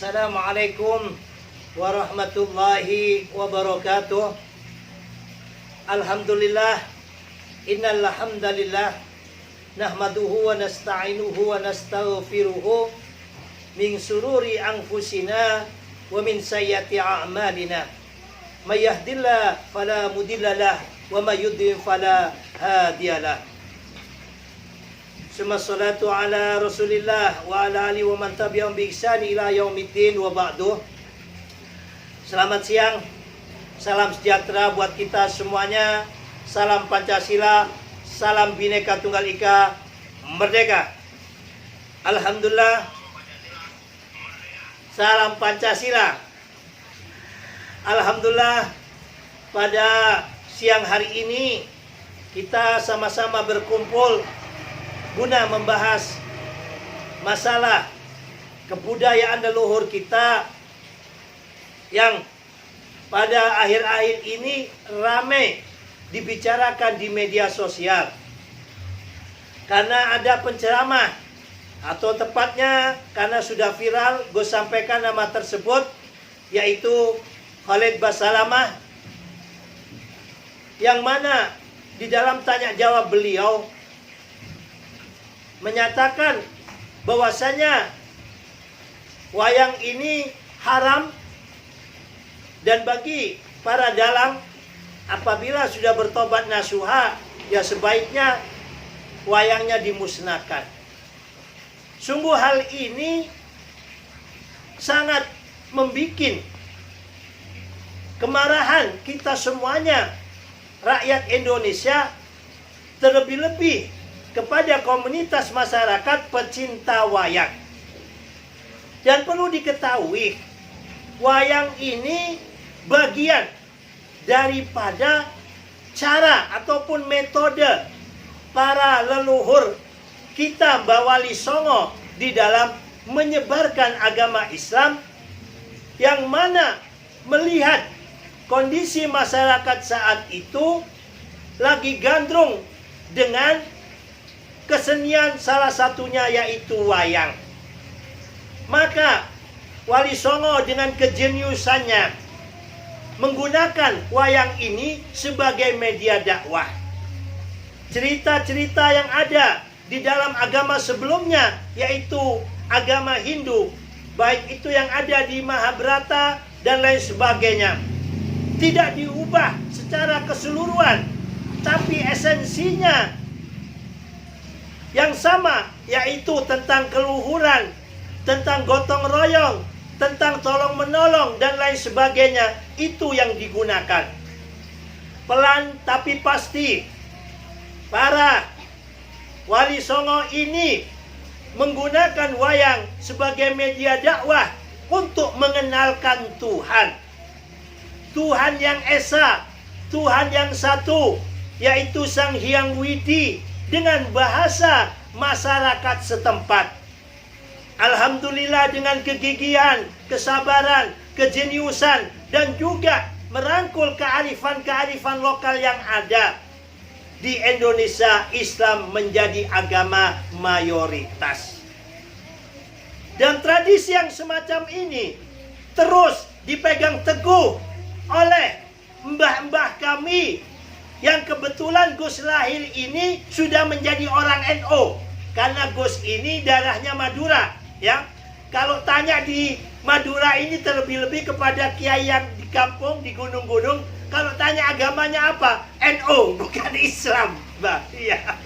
Assalamualaikum warahmatullahi wabarakatuh. Alhamdulillah, innal hamdalillah nahmaduhu wa nasta'inuhu wa nastaghfiruhu min sururi anfusina wa min sayyiati a'malina. May yahdihillahu fala mudhillalah wa may yudlil fala hadiyalah. Summa salatu ala Rasulillah wa ala alihi wa man tabi'ahum bi ihsan ila yaumiddin wa ba'du. Selamat siang. Salam sejahtera buat kita semuanya. Salam Pancasila, salam Bhinneka Tunggal Ika, merdeka. Alhamdulillah. Salam Pancasila. Alhamdulillah, pada siang hari ini kita sama-sama berkumpul guna membahas masalah kebudayaan leluhur kita yang pada akhir-akhir ini ramai dibicarakan di media sosial. Karena ada penceramah, atau tepatnya karena sudah viral, gue sampaikan nama tersebut, yaitu Khalid Basalamah, yang mana di dalam tanya jawab beliau menyatakan bahwasanya wayang ini haram, dan bagi para dalang apabila sudah bertobat nasuha, ya sebaiknya wayangnya dimusnahkan. Sungguh hal ini sangat membuat kemarahan kita semuanya, rakyat Indonesia, terlebih-lebih kepada komunitas masyarakat pecinta wayang. Dan perlu diketahui, wayang ini bagian daripada cara ataupun metode para leluhur kita Mbah Wali Songo di dalam menyebarkan agama Islam, yang mana melihat kondisi masyarakat saat itu lagi gandrung dengan kesenian, salah satunya yaitu wayang. Maka Wali Songo dengan kejeniusannya menggunakan wayang ini sebagai media dakwah. Cerita-cerita yang ada di dalam agama sebelumnya, yaitu agama Hindu, baik itu yang ada di Mahabharata dan lain sebagainya, tidak diubah secara keseluruhan, tapi esensinya yang sama, yaitu tentang keluhuran, tentang gotong royong, tentang tolong menolong dan lain sebagainya, itu yang digunakan. Pelan tapi pasti para Wali Songo ini menggunakan wayang sebagai media dakwah untuk mengenalkan Tuhan. Tuhan yang esa, Tuhan yang satu, yaitu Sang Hyang Widi, dengan bahasa masyarakat setempat. Alhamdulillah, dengan kegigihan, kesabaran, kejeniusan, dan juga merangkul kearifan-kearifan lokal yang ada di Indonesia, Islam menjadi agama mayoritas. Dan tradisi yang semacam ini terus dipegang teguh oleh mbah-mbah kami, yang kebetulan Gus Lahil ini sudah menjadi orang NU, karena Gus ini darahnya Madura, ya. Kalau tanya di Madura ini terlebih-lebih kepada kiai yang di kampung, di gunung-gunung, kalau tanya agamanya apa? NU, bukan Islam, Mbak. Iya.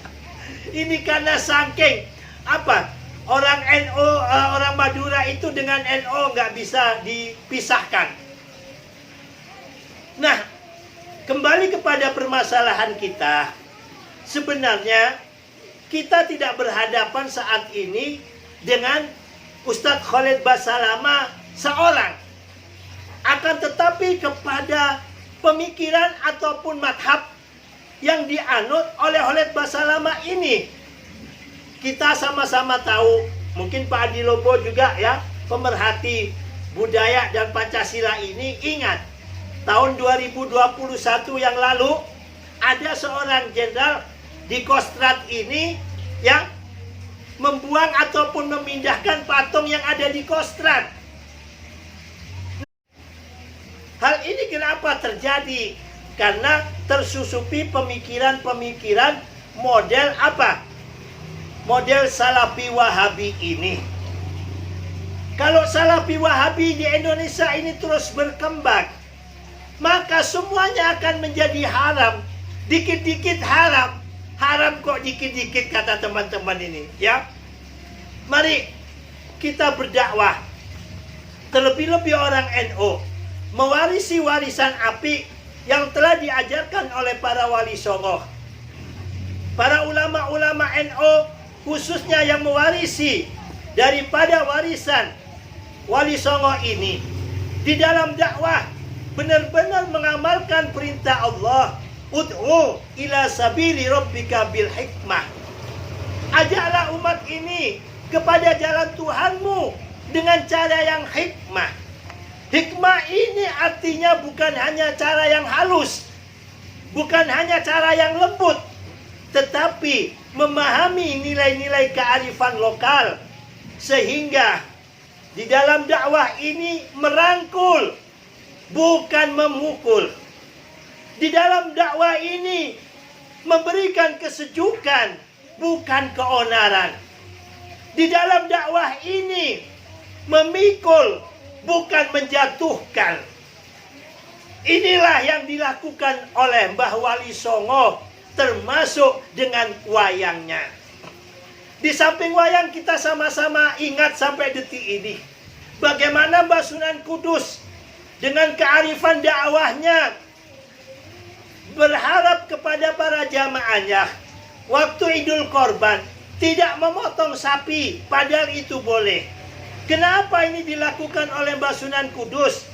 Ini karena saking apa? Orang NU, orang Madura itu dengan NU nggak bisa dipisahkan. Nah, kembali kepada permasalahan kita. Sebenarnya kita tidak berhadapan saat ini dengan Ustadz Khalid Basalamah seorang. Akan tetapi kepada pemikiran ataupun madhab yang dianut oleh Khalid Basalamah ini, kita sama-sama tahu, mungkin Pak Adi Lobo juga ya, pemerhati budaya dan Pancasila ini, ingat tahun 2021 yang lalu ada seorang jenderal di Kostrad ini yang membuang ataupun memindahkan patung yang ada di Kostrad. Hal ini kenapa terjadi? Karena tersusupi pemikiran-pemikiran model apa? Model Salafi Wahabi ini. Kalau Salafi Wahabi di Indonesia ini terus berkembang, maka semuanya akan menjadi haram. Dikit-dikit haram. Haram kok dikit-dikit, kata teman-teman ini, ya. Mari kita berdakwah. Terlebih-lebih orang NU mewarisi warisan apik yang telah diajarkan oleh para wali songo. Para ulama-ulama NU khususnya yang mewarisi daripada warisan wali songo ini, di dalam dakwah benar-benar mengamalkan perintah Allah, ud'u ila sabili rabbika bil hikmah. Ajaklah umat ini kepada jalan Tuhanmu dengan cara yang hikmah. Hikmah ini artinya bukan hanya cara yang halus, bukan hanya cara yang lembut, tetapi memahami nilai-nilai kearifan lokal, sehingga di dalam dakwah ini merangkul, bukan memukul. Di dalam dakwah ini memberikan kesejukan, bukan keonaran. Di dalam dakwah ini memikul, bukan menjatuhkan. Inilah yang dilakukan oleh Mbah Wali Songo, termasuk dengan wayangnya. Di samping wayang, kita sama-sama ingat sampai detik ini bagaimana Mbah Sunan Kudus dengan kearifan dakwahnya berharap kepada para jamaahnya waktu Idul Korban tidak memotong sapi, padahal itu boleh. Kenapa ini dilakukan oleh Mbah Sunan Kudus?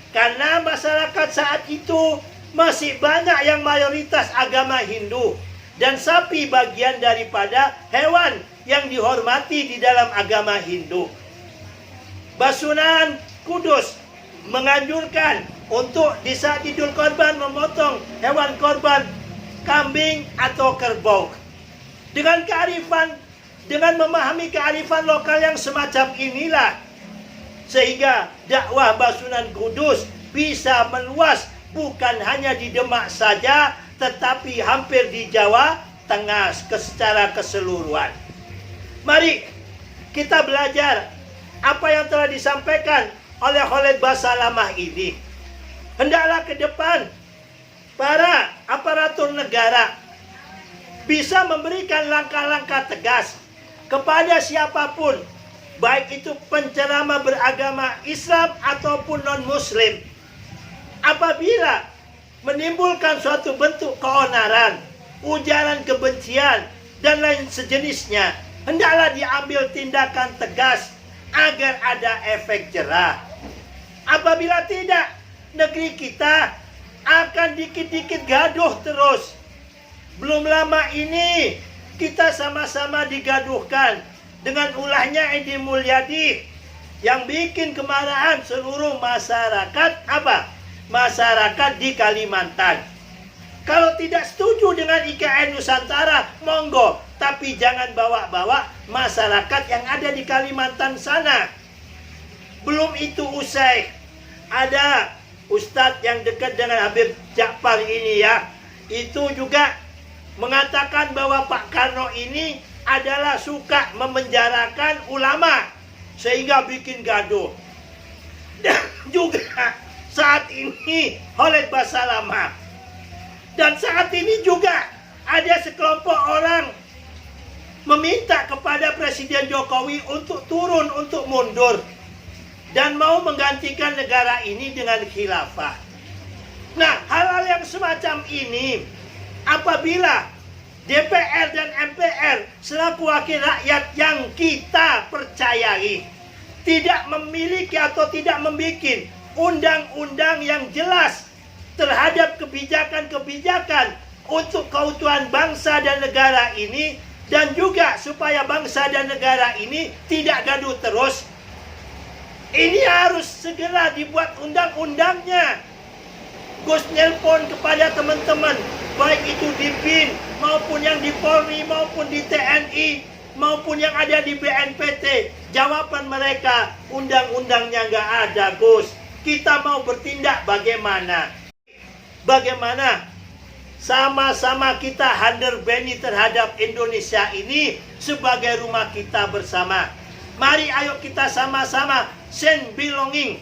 Karena masyarakat saat itu masih banyak yang mayoritas agama Hindu, dan sapi bagian daripada hewan yang dihormati di dalam agama Hindu. Mbah Sunan Kudus menganjurkan untuk di saat Idul Korban memotong hewan korban kambing atau kerbau. Dengan kearifan, dengan memahami kearifan lokal yang semacam inilah, sehingga dakwah Mbah Sunan Kudus bisa meluas bukan hanya di Demak saja, tetapi hampir di Jawa Tengah secara keseluruhan. Mari kita belajar apa yang telah disampaikan oleh Khalid Basalamah ini. Hendaklah ke depan para aparatur negara bisa memberikan langkah-langkah tegas kepada siapapun, baik itu penceramah beragama Islam ataupun non-Muslim, apabila menimbulkan suatu bentuk keonaran, ujaran kebencian, dan lain sejenisnya, hendaklah diambil tindakan tegas agar ada efek jerah. Apabila tidak, negeri kita akan dikit-dikit gaduh terus. Belum lama ini kita sama-sama digaduhkan dengan ulahnya Edi Mulyadi yang bikin kemarahan seluruh masyarakat apa? Masyarakat di Kalimantan. Kalau tidak setuju dengan IKN Nusantara, monggo, tapi jangan bawa-bawa masyarakat yang ada di Kalimantan sana. Belum itu usai, ada Ustadz yang dekat dengan Habib Ja'far ini ya, itu juga mengatakan bahwa Pak Karno ini adalah suka memenjarakan ulama sehingga bikin gaduh. Dan juga saat ini Khalid Basalamah, dan saat ini juga ada sekelompok orang meminta kepada Presiden Jokowi untuk turun, untuk mundur, dan mau menggantikan negara ini dengan khilafah. Nah, hal-hal yang semacam ini, apabila DPR dan MPR selaku wakil rakyat yang kita percayai tidak memiliki atau tidak membuat undang-undang yang jelas terhadap kebijakan-kebijakan untuk keutuhan bangsa dan negara ini, dan juga supaya bangsa dan negara ini tidak gaduh terus, ini harus segera dibuat undang-undangnya. Gus nelpon kepada teman-teman, baik itu di BIN, maupun yang di Polri, maupun di TNI, maupun yang ada di BNPT. Jawaban mereka, undang-undangnya nggak ada, Gus. kita mau bertindak bagaimana? Bagaimana sama-sama kita hadir terhadap Indonesia ini sebagai rumah kita bersama. Mari ayo kita sama-sama sense belonging,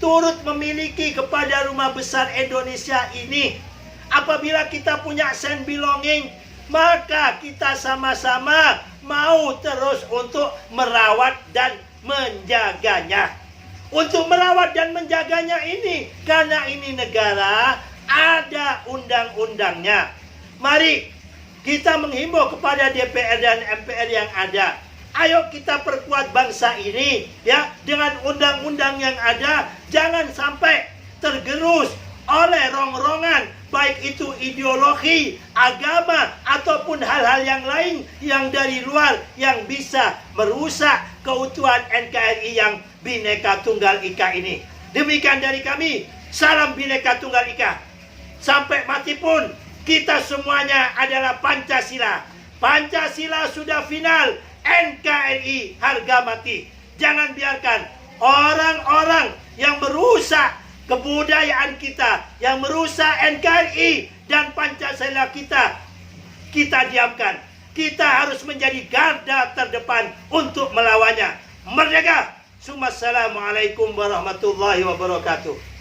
turut memiliki kepada rumah besar Indonesia ini. Apabila kita punya sense belonging, maka kita sama-sama mau terus untuk merawat dan menjaganya. Untuk merawat dan menjaganya ini, karena ini negara, ada undang-undangnya. Mari kita menghimbau kepada DPR dan MPR yang ada. Ayo kita perkuat bangsa ini ya dengan undang-undang yang ada. Jangan sampai tergerus oleh rongrongan, baik itu ideologi, agama, ataupun hal-hal yang lain yang dari luar yang bisa merusak keutuhan NKRI yang Bhinneka Tunggal Ika ini. Demikian dari kami, salam Bhinneka Tunggal Ika. Sampai mati pun kita semuanya adalah Pancasila. Pancasila sudah final, NKRI harga mati. Jangan biarkan orang-orang yang merusak kebudayaan kita, yang merusak NKRI dan Pancasila kita diamkan. Kita harus menjadi garda terdepan untuk melawannya. Merdeka! Assalamualaikum warahmatullahi wabarakatuh.